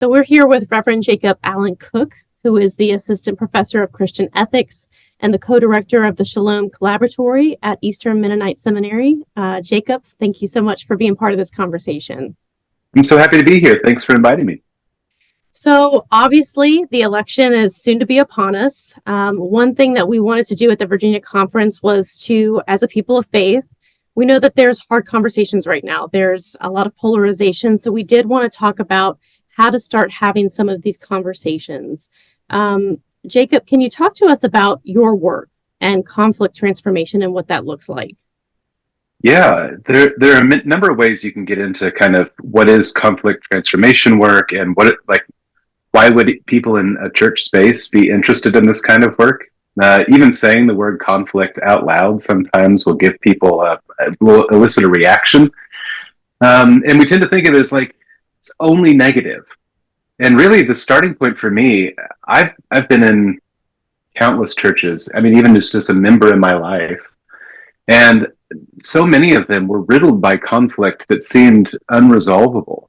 So we're here with Reverend Jacob Allen Cook, who is the Assistant Professor of Christian Ethics and the Co-Director of the Shalom Collaboratory at Eastern Mennonite Seminary. Jacobs, thank you so much for being part of this conversation. I'm so happy to be here. Thanks for inviting me. So obviously the election is soon to be upon us. One thing that we wanted to do at the Virginia conference was to, as a people of faith, we know that there's hard conversations right now. There's a lot of polarization. So we did want to talk about how to start having some of these conversations. Jacob, can you talk to us about your work and conflict transformation and what that looks like? Yeah, there are a number of ways you can get into kind of what is conflict transformation work and why would people in a church space be interested in this kind of work? Even saying the word conflict out loud sometimes will give people will elicit a reaction. And we tend to think of it as like it's only negative. And really the starting point for me, I've been in countless churches. I mean, even just as a member in my life. And so many of them were riddled by conflict that seemed unresolvable.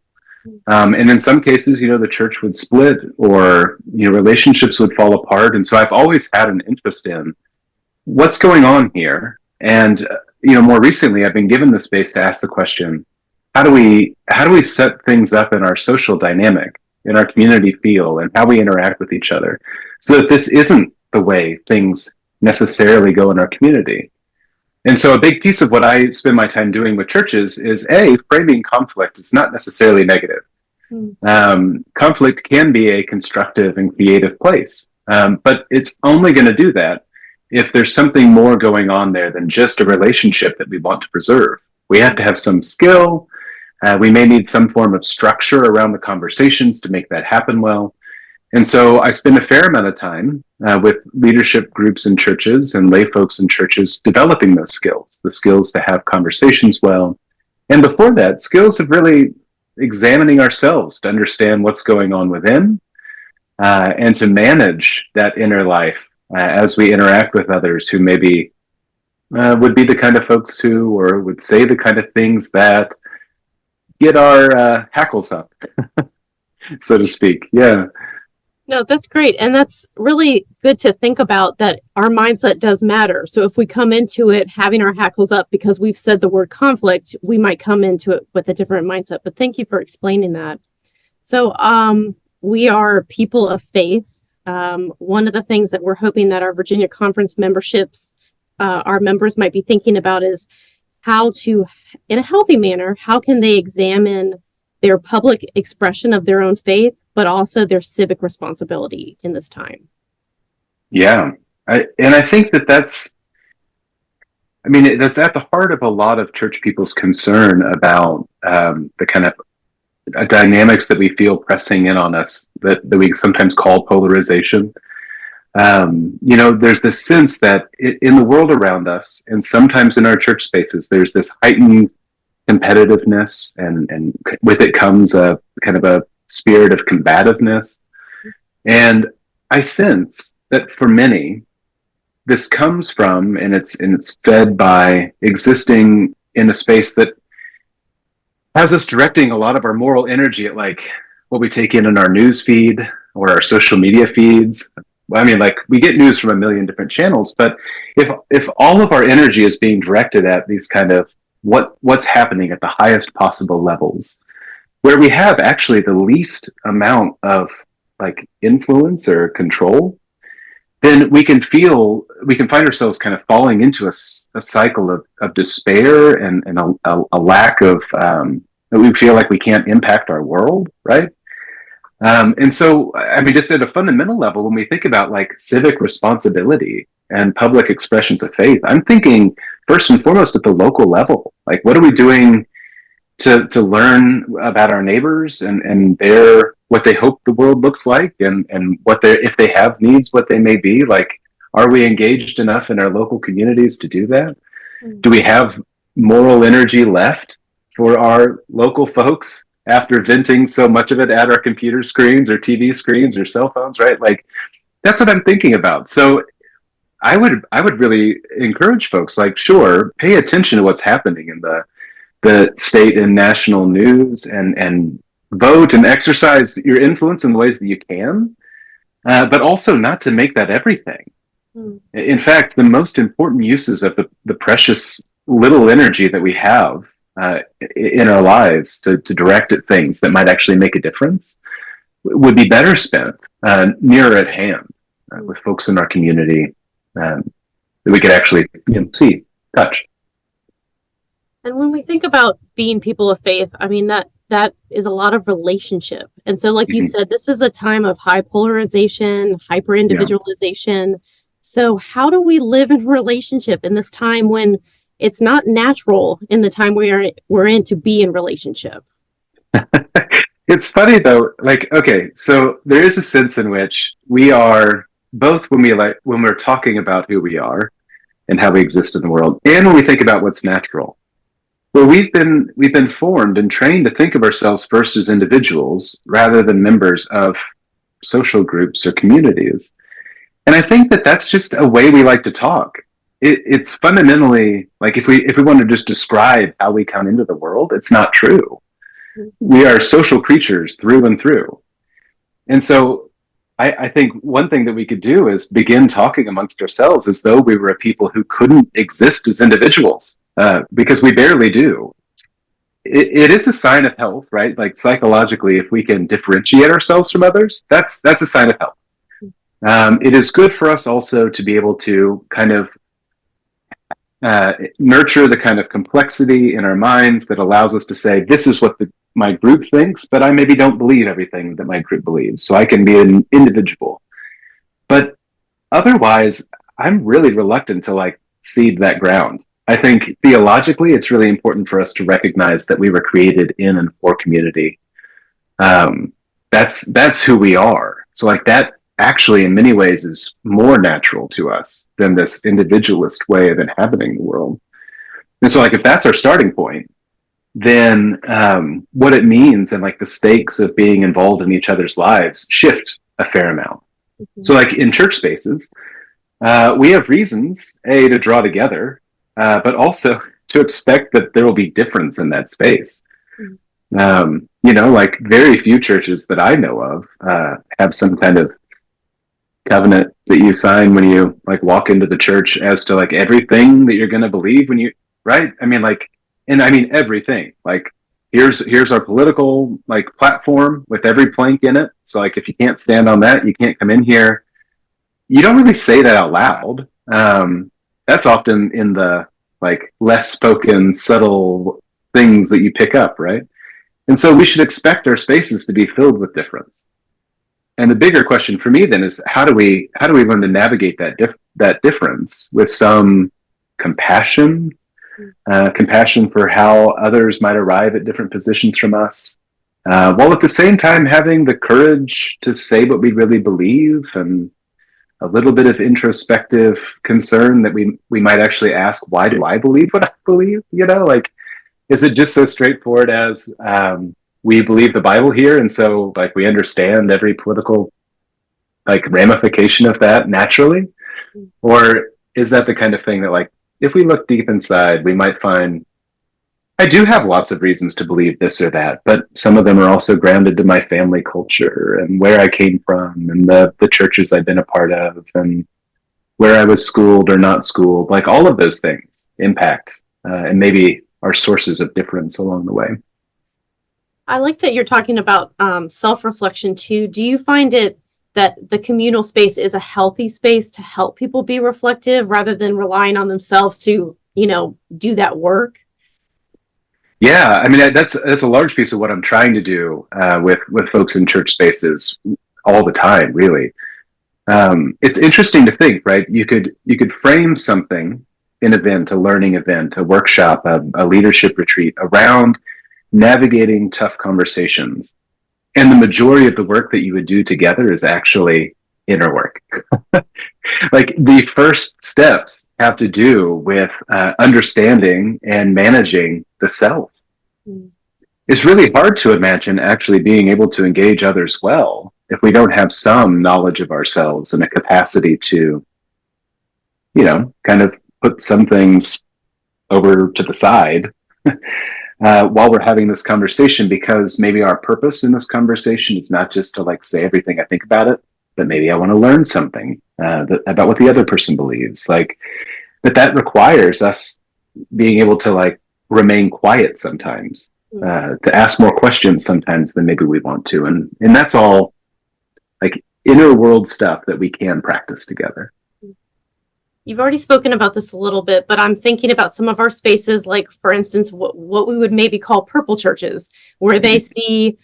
And in some cases, the church would split or, relationships would fall apart. And so I've always had an interest in what's going on here. And, more recently, I've been given the space to ask the question, how do we set things up in our social dynamic, in our community feel, and how we interact with each other so that this isn't the way things necessarily go in our community? And so a big piece of what I spend my time doing with churches is framing conflict is not necessarily negative. Conflict can be a constructive and creative place, but it's only going to do that if there's something more going on there than just a relationship that we want to preserve. We have to have some skill. We may need some form of structure around the conversations to make that happen well. And so I spend a fair amount of time with leadership groups in churches and lay folks in churches developing those skills, the skills to have conversations well. And before that, skills of really examining ourselves to understand what's going on within and to manage that inner life as we interact with others who maybe would be the kind of folks who or would say the kind of things that get our hackles up, so to speak. Yeah. No, that's great. And that's really good to think about, that our mindset does matter. So if we come into it having our hackles up because we've said the word conflict, we might come into it with a different mindset. But thank you for explaining that. So we are people of faith. One of the things that we're hoping that our Virginia Conference memberships, our members might be thinking about is how to, in a healthy manner, how can they examine their public expression of their own faith, but also their civic responsibility in this time. Yeah. I think that's at the heart of a lot of church people's concern about the kind of dynamics that we feel pressing in on us that we sometimes call polarization. There's this sense that in the world around us, and sometimes in our church spaces, there's this heightened competitiveness, and with it comes a kind of a spirit of combativeness. And I sense that for many, this comes from, and it's fed by existing in a space that has us directing a lot of our moral energy at like what we take in our news feed or our social media feeds. I mean, like we get news from a million different channels, but if all of our energy is being directed at these kind of what's happening at the highest possible levels, where we have actually the least amount of like influence or control, then we can find ourselves kind of falling into a cycle of despair and a lack of, that we feel like we can't impact our world, right? And so, just at a fundamental level, when we think about like civic responsibility and public expressions of faith, I'm thinking first and foremost at the local level. Like, what are we doing to learn about our neighbors and what they hope the world looks like, and if they have needs, what they may be? Like, are we engaged enough in our local communities to do that? Do we have moral energy left for our local folks after venting so much of it at our computer screens or TV screens or cell phones, right? Like, that's what I'm thinking about. So I would really encourage folks, like, sure, pay attention to what's happening in the state and national news, and vote and exercise your influence in the ways that you can, but also not to make that everything. In fact, the most important uses of the precious little energy that we have in our lives to direct at things that might actually make a difference would be better spent nearer at hand with folks in our community that we could actually see, touch. And when we think about being people of faith, I mean, that is a lot of relationship. And so, like you said, this is a time of high polarization, hyper individualization. Yeah. So how do we live in relationship in this time when it's not natural in the time we're in to be in relationship? It's funny though, like, okay, so there is a sense in which we are both when we're talking about who we are and how we exist in the world, and when we think about what's natural. Well, we've been formed and trained to think of ourselves first as individuals rather than members of social groups or communities. And I think that that's just a way we like to talk. It's fundamentally like if we want to just describe how we come into the world, it's not true. We are social creatures through and through. And so I think one thing that we could do is begin talking amongst ourselves as though we were a people who couldn't exist as individuals, because we barely do. It is a sign of health, right? Like psychologically, if we can differentiate ourselves from others, that's a sign of health. It is good for us also to be able to kind of nurture the kind of complexity in our minds that allows us to say, this is what my group thinks, but I maybe don't believe everything that my group believes, so I can be an individual. But otherwise, I'm really reluctant to like seed that ground. I think theologically, it's really important for us to recognize that we were created in and for community. That's who we are. So like that actually in many ways is more natural to us than this individualist way of inhabiting the world. And so like if that's our starting point, then what it means and like the stakes of being involved in each other's lives shift a fair amount. So like in church spaces, we have reasons, to draw together, but also to expect that there will be difference in that space. Like very few churches that I know of have some kind of covenant that you sign when you like walk into the church as to like everything that you're going to believe when you, right? I mean, like, and I mean everything. Like, here's our political like platform with every plank in it. So like, if you can't stand on that, you can't come in here. You don't really say that out loud. That's often in the like less spoken, subtle things that you pick up, right? And so we should expect our spaces to be filled with difference. And the bigger question for me then is how do we learn to navigate that difference with some compassion for how others might arrive at different positions from us, while at the same time having the courage to say what we really believe and a little bit of introspective concern that we might actually ask, why do I believe what I believe? Like, is it just so straightforward as we believe the Bible here, and so like we understand every political like ramification of that naturally? Or is that the kind of thing that like if we look deep inside, we might find I do have lots of reasons to believe this or that, but some of them are also grounded to my family culture and where I came from and the churches I've been a part of and where I was schooled or not schooled. Like all of those things impact and maybe are sources of difference along the way. I like that you're talking about self-reflection too. Do you find it that the communal space is a healthy space to help people be reflective rather than relying on themselves to, do that work? Yeah, I mean that's a large piece of what I'm trying to do with folks in church spaces all the time. Really, it's interesting to think, right? You could frame something, an event, a learning event, a workshop, a leadership retreat around navigating tough conversations, and the majority of the work that you would do together is actually inner work. Like the first steps have to do with understanding and managing the self. It's really hard to imagine actually being able to engage others well if we don't have some knowledge of ourselves and a capacity to, kind of put some things over to the side while we're having this conversation, because maybe our purpose in this conversation is not just to like say everything I think about it, but maybe I want to learn something about what the other person believes. Like that requires us being able to like remain quiet sometimes, to ask more questions sometimes than maybe we want to, and that's all like inner world stuff that we can practice together. You've already spoken about this a little bit, but I'm thinking about some of our spaces, like, for instance, what we would maybe call purple churches, where they see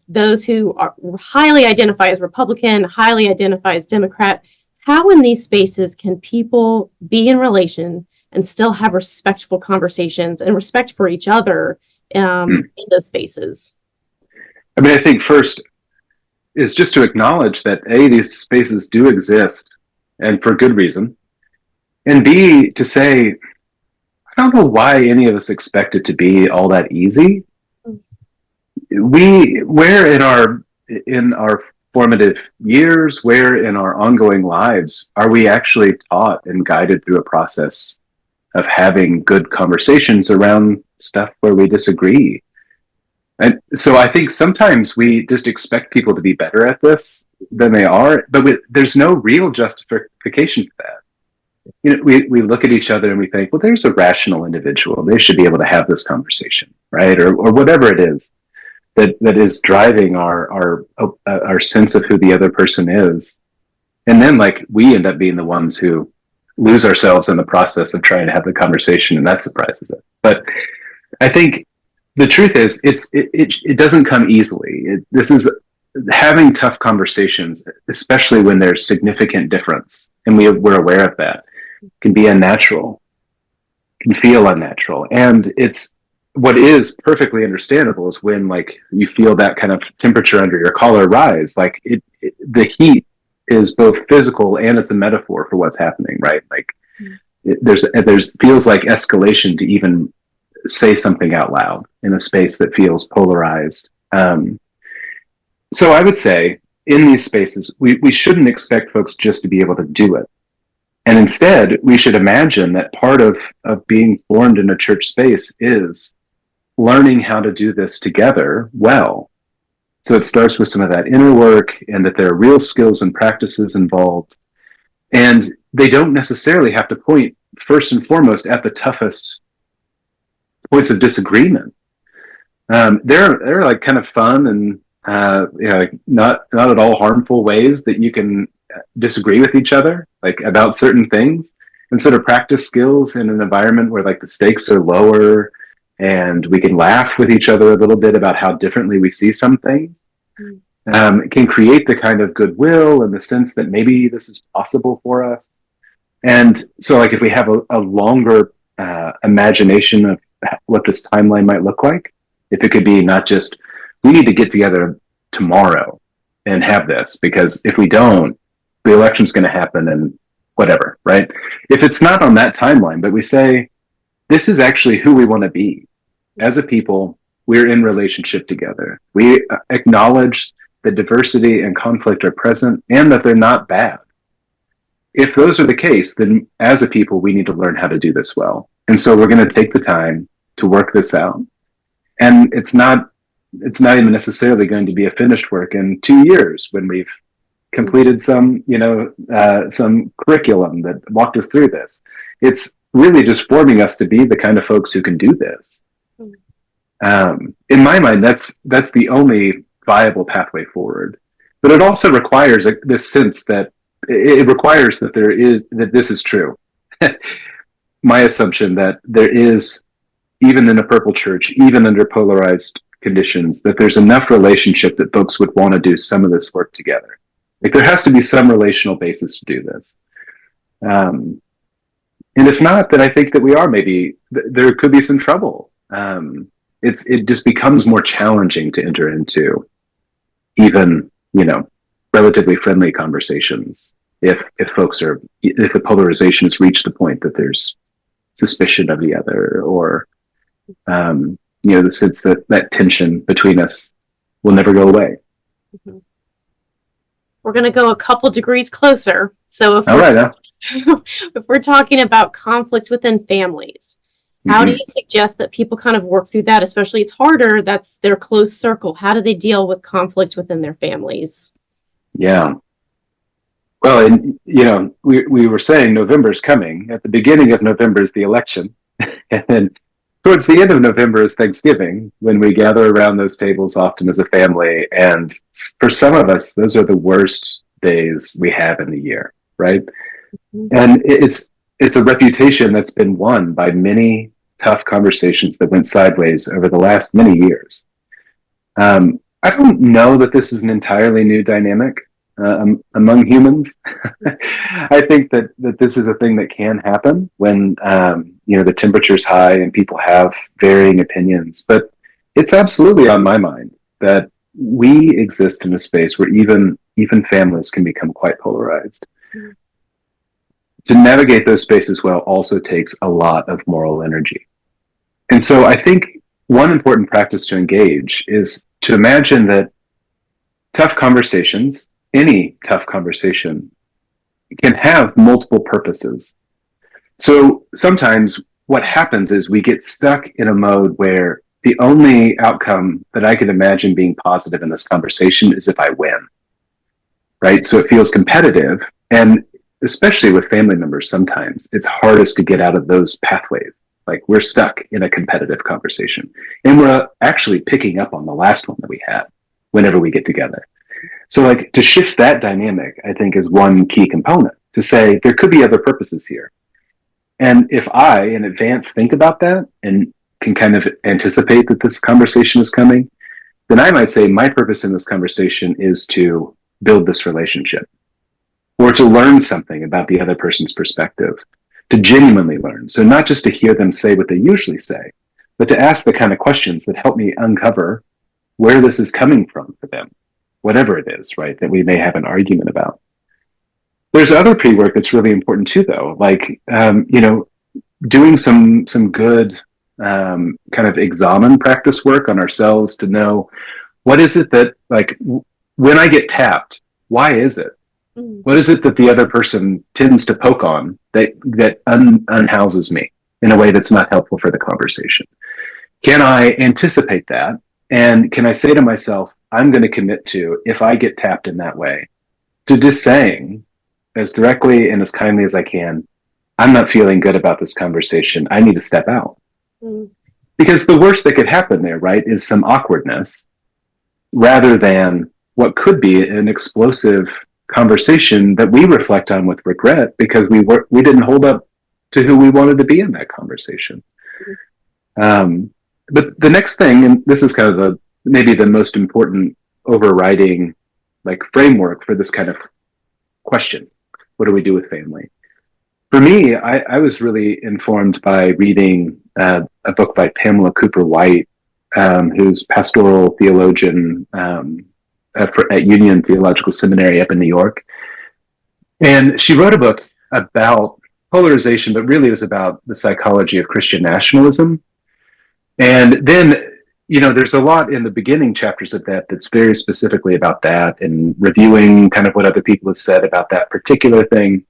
those who are highly identify as Republican, highly identify as Democrat. How in these spaces can people be in relation and still have respectful conversations and respect for each other in those spaces? I mean, I think first is just to acknowledge that A, these spaces do exist and for good reason. And B, to say, I don't know why any of us expect it to be all that easy. Where in our formative years, where in our ongoing lives are we actually taught and guided through a process of having good conversations around stuff where we disagree? And so I think sometimes we just expect people to be better at this than they are, but there's no real justification for that. You know, we look at each other and we think, well, there's a rational individual. They should be able to have this conversation, right? Or whatever it is that is driving our sense of who the other person is. And then like we end up being the ones who lose ourselves in the process of trying to have the conversation, and that surprises us. But I think the truth is it doesn't come easily. This is having tough conversations, especially when there's significant difference, and we're aware of that, can be unnatural, can feel unnatural. And it's what is perfectly understandable is when like you feel that kind of temperature under your collar rise, like the heat is both physical and it's a metaphor for what's happening, right? Like there's feels like escalation to even say something out loud in a space that feels polarized. So I would say in these spaces, we shouldn't expect folks just to be able to do it. And instead, we should imagine that part of being formed in a church space is learning how to do this together well. So it starts with some of that inner work, and that there are real skills and practices involved. And they don't necessarily have to point first and foremost at the toughest points of disagreement. They're like kind of fun and not at all harmful ways that you can disagree with each other, like about certain things, and sort of practice skills in an environment where like the stakes are lower and we can laugh with each other a little bit about how differently we see some things. It can create the kind of goodwill and the sense that maybe this is possible for us. And so like if we have a longer imagination of what this timeline might look like, if it could be not just we need to get together tomorrow and have this, because if we don't, the election's going to happen and whatever, right? If it's not on that timeline, but we say, this is actually who we want to be. As a people, we're in relationship together. We acknowledge that diversity and conflict are present and that they're not bad. If those are the case, then as a people, we need to learn how to do this well. And so we're going to take the time to work this out. And it's not even necessarily going to be a finished work in 2 years when we've completed some curriculum that walked us through this. It's really just forming us to be the kind of folks who can do this. In my mind, that's the only viable pathway forward. But it also requires this sense that it requires that this is true. My assumption that there is, even in a purple church, even under polarized conditions, that there's enough relationship that folks would want to do some of this work together. Like there has to be some relational basis to do this. And if not, then I think that we are there could be some trouble. It just becomes more challenging to enter into even, relatively friendly conversations if the polarization has reached the point that there's suspicion of the other, or the sense that tension between us will never go away. Mm-hmm. We're going to go a couple degrees closer. So if we're talking about conflict within families, How do you suggest that people kind of work through that? Especially it's harder, that's their close circle. How do they deal with conflict within their families? Yeah. Well, and we were saying November is coming. At the beginning of November is the election, and then towards the end of November is Thanksgiving, when we gather around those tables often as a family. And for some of us, those are the worst days we have in the year, right? Mm-hmm. And it's a reputation that's been won by many tough conversations that went sideways over the last many years. I don't know that this is an entirely new dynamic among humans. I think that this is a thing that can happen when the temperature's high and people have varying opinions. But it's absolutely on my mind that we exist in a space where even families can become quite polarized. Mm-hmm. To navigate those spaces well also takes a lot of moral energy. And so I think one important practice to engage is to imagine that tough conversations, any tough conversation, can have multiple purposes. So sometimes what happens is we get stuck in a mode where the only outcome that I can imagine being positive in this conversation is if I win, right? So it feels competitive, and especially with family members, sometimes it's hardest to get out of those pathways. Like, we're stuck in a competitive conversation, and we're actually picking up on the last one that we had whenever we get together. So, like, to shift that dynamic, I think, is one key component, to say there could be other purposes here. And if I, in advance, think about that and can kind of anticipate that this conversation is coming, then I might say my purpose in this conversation is to build this relationship, or to learn something about the other person's perspective, to genuinely learn. So not just to hear them say what they usually say, but to ask the kind of questions that help me uncover where this is coming from for them, whatever it is, right, that we may have an argument about. There's other pre-work that's really important too, though, like, doing some good kind of examen practice work on ourselves to know, what is it that, like, when I get tapped, why is it? What is it that the other person tends to poke on that unhouses me in a way that's not helpful for the conversation? Can I anticipate that? And can I say to myself, I'm going to commit to, if I get tapped in that way, to just saying as directly and as kindly as I can, I'm not feeling good about this conversation. I need to step out. Because the worst that could happen there, right, is some awkwardness, rather than what could be an explosive conversation that we reflect on with regret because we didn't hold up to who we wanted to be in that conversation. But the next thing, and this is kind of maybe the most important overriding, like, framework for this kind of question: what do we do with family? For me, I was really informed by reading a book by Pamela Cooper White, who's pastoral theologian at Union Theological Seminary up in New York. And she wrote a book about polarization, but really it was about the psychology of Christian nationalism. And then, there's a lot in the beginning chapters of that that's very specifically about that, and reviewing kind of what other people have said about that particular thing.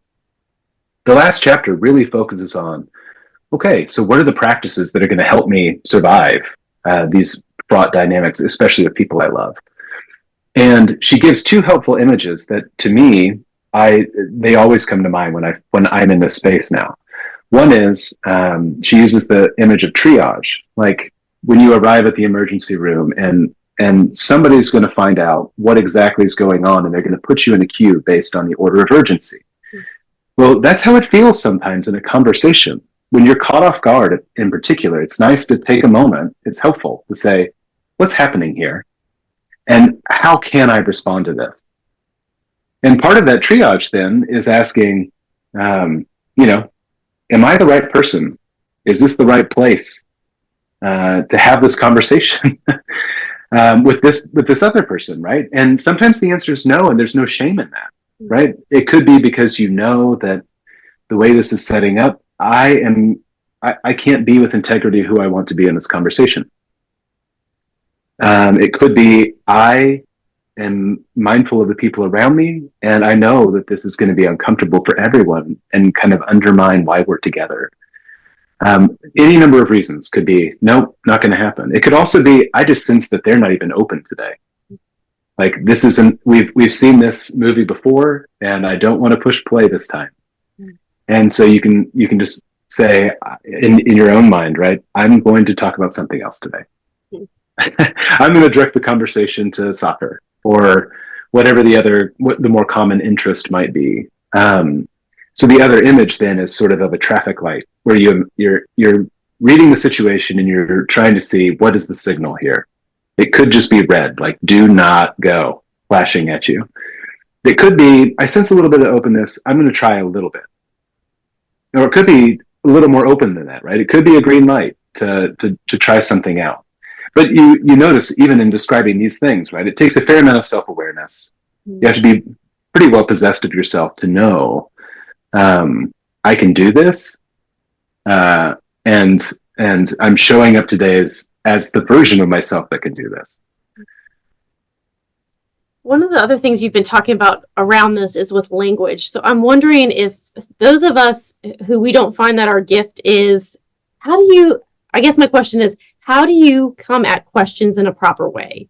The last chapter really focuses on, okay, so what are the practices that are going to help me survive these fraught dynamics, especially with people I love? And she gives two helpful images that, to me, they always come to mind when I'm in this space now. One is, she uses the image of triage, like when you arrive at the emergency room and somebody's going to find out what exactly is going on, and they're going to put you in a queue based on the order of urgency. Well, that's how it feels sometimes in a conversation. When you're caught off guard, in particular, it's nice to take a moment. It's helpful to say, what's happening here? And how can I respond to this? And part of that triage then is asking, am I the right person? Is this the right place to have this conversation with this other person, right? And sometimes the answer is no, and there's no shame in that, right? It could be because that the way this is setting up, I can't be with integrity who I want to be in this conversation. It could be I am mindful of the people around me, and I know that this is going to be uncomfortable for everyone and kind of undermine why we're together. Any number of reasons. Could be, nope, not going to happen. It could also be, I just sense that they're not even open today. Like, this isn't, we've seen this movie before, and I don't want to push play this time. And so you can just say in your own mind, right? I'm going to talk about something else today. I'm going to direct the conversation to soccer or whatever what the more common interest might be. So the other image then is sort of a traffic light where you're reading the situation and you're trying to see what is the signal here. It could just be red, like do not go, flashing at you. It could be, I sense a little bit of openness. I'm going to try a little bit. Or it could be a little more open than that, right? It could be a green light to try something out. But you notice even in describing these things, right? It takes a fair amount of self-awareness. You have to be pretty well possessed of yourself to know, I can do this. And I'm showing up today as the version of myself that can do this. One of the other things you've been talking about around this is with language. So I'm wondering if those of us who we don't find that our gift is, I guess my question is, how do you come at questions in a proper way?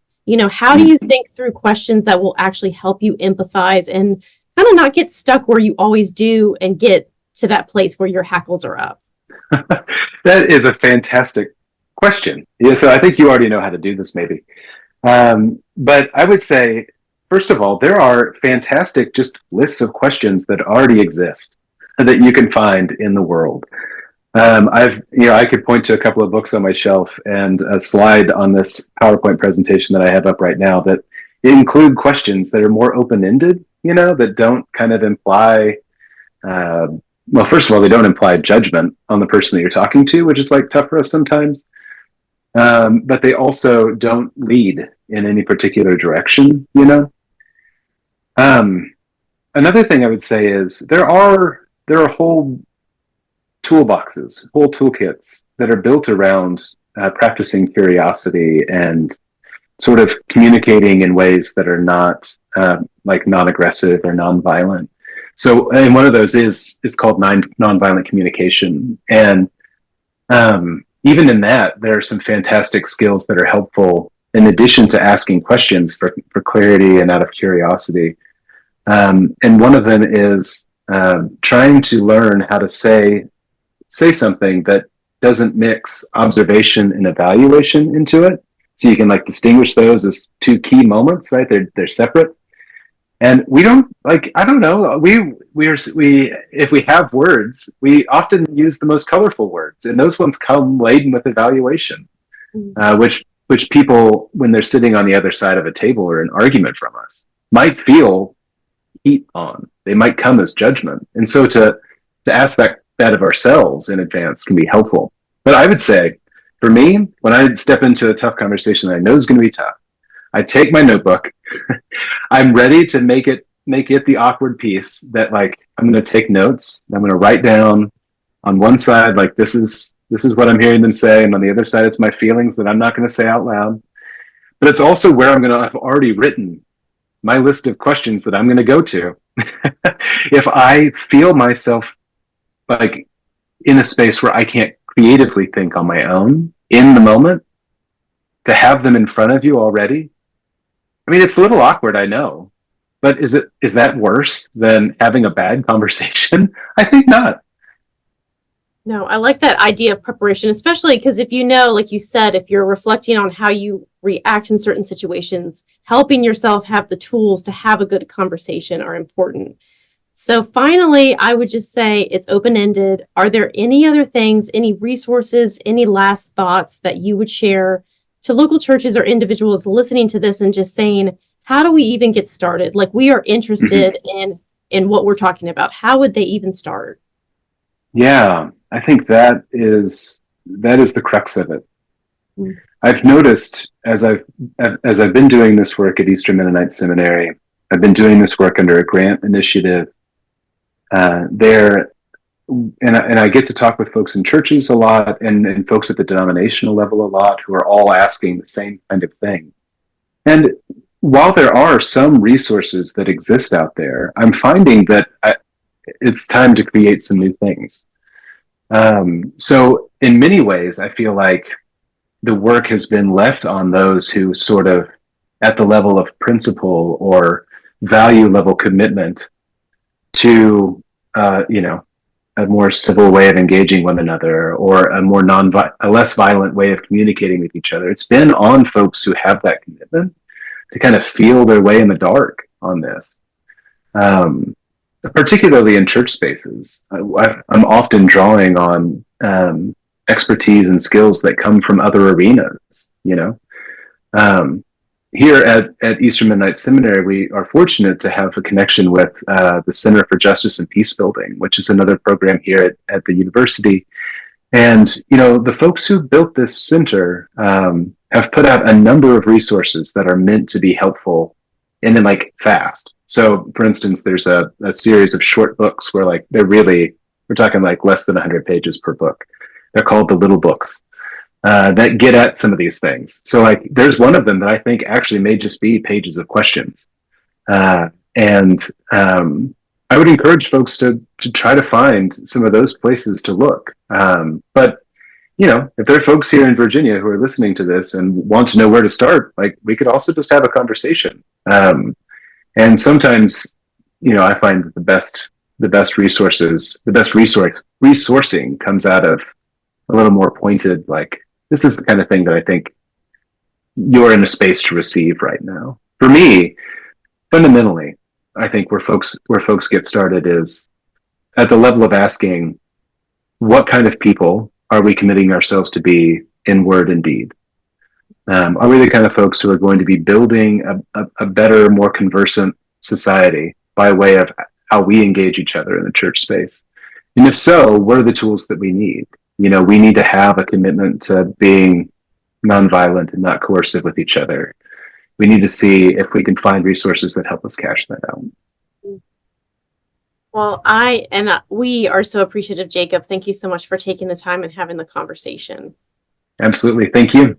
How do you think through questions that will actually help you empathize and kind of not get stuck where you always do and get to that place where your hackles are up? That is a fantastic question. Yeah, so I think you already know how to do this maybe. But I would say, first of all, there are fantastic just lists of questions that already exist that you can find in the world. I could point to a couple of books on my shelf and a slide on this PowerPoint presentation that I have up right now that include questions that are more open-ended, that don't kind of imply, well, first of all, they don't imply judgment on the person that you're talking to, which is like tough for us sometimes. But they also don't lead in any particular direction, Another thing I would say is there are whole toolboxes, whole toolkits that are built around practicing curiosity and sort of communicating in ways that are not like non-aggressive or non-violent. So, and one of those is called nonviolent communication. And even in that, there are some fantastic skills that are helpful in addition to asking questions for clarity and out of curiosity. And one of them is trying to learn how to say something that doesn't mix observation and evaluation into it. So you can like distinguish those as two key moments, right? They're separate. And we don't I don't know. We if we have words, we often use the most colorful words, and those ones come laden with evaluation, which people, when they're sitting on the other side of a table or an argument from us, might feel heat on. They might come as judgment, and so to ask that of ourselves in advance can be helpful. But I would say, for me, when I step into a tough conversation that I know is going to be tough, I take my notebook. I'm ready to make it the awkward piece that like I'm going to take notes. I'm going to write down on one side like this is what I'm hearing them say, and on the other side it's my feelings that I'm not going to say out loud. But it's also where I'm going to have already written my list of questions that I'm going to go to. If I feel myself like in a space where I can't creatively think on my own in the moment, to have them in front of you already. I mean, it's a little awkward, I know, but is that worse than having a bad conversation? I think not. No, I like that idea of preparation, especially because if like you said, if you're reflecting on how you react in certain situations, helping yourself have the tools to have a good conversation are important. So finally, I would just say it's open-ended. Are there any other things, any resources, any last thoughts that you would share to local churches or individuals listening to this and just saying, how do we even get started? Like, we are interested in what we're talking about. How would they even start? Yeah, I think that is the crux of it. I've noticed as I've been doing this work at Eastern Mennonite Seminary, I've been doing this work under a grant initiative there, and I get to talk with folks in churches a lot and folks at the denominational level a lot who are all asking the same kind of thing. And while there are some resources that exist out there, I'm finding that it's time to create some new things. So in many ways, I feel like the work has been left on those who sort of at the level of principle or value level commitment to, a more civil way of engaging one another, or a less violent way of communicating with each other. It's been on folks who have that commitment to kind of feel their way in the dark on this. Um, Particularly in church spaces, I'm often drawing on expertise and skills that come from other arenas. Um, Here at Eastern Mennonite Seminary, we are fortunate to have a connection with the Center for Justice and Peace Building, which is another program here at the university. And the folks who built this center have put out a number of resources that are meant to be helpful and then like fast. So, for instance, there's a series of short books where we're talking like less than 100 pages per book. They're called the little books that get at some of these things. So, like, there's one of them that I think actually may just be pages of questions, and I would encourage folks to try to find some of those places to look. But if there are folks here in Virginia who are listening to this and want to know where to start, like, we could also just have a conversation. And sometimes, I find that the best resourcing comes out of a little more pointed, like, this is the kind of thing that I think you're in a space to receive right now. For me, fundamentally, I think where folks get started is at the level of asking, what kind of people are we committing ourselves to be in word and deed? Are we the kind of folks who are going to be building a better, more conversant society by way of how we engage each other in the church space? And if so, what are the tools that we need? We need to have a commitment to being nonviolent and not coercive with each other. We need to see if we can find resources that help us cash that out. Well, we are so appreciative, Jacob. Thank you so much for taking the time and having the conversation. Absolutely. Thank you.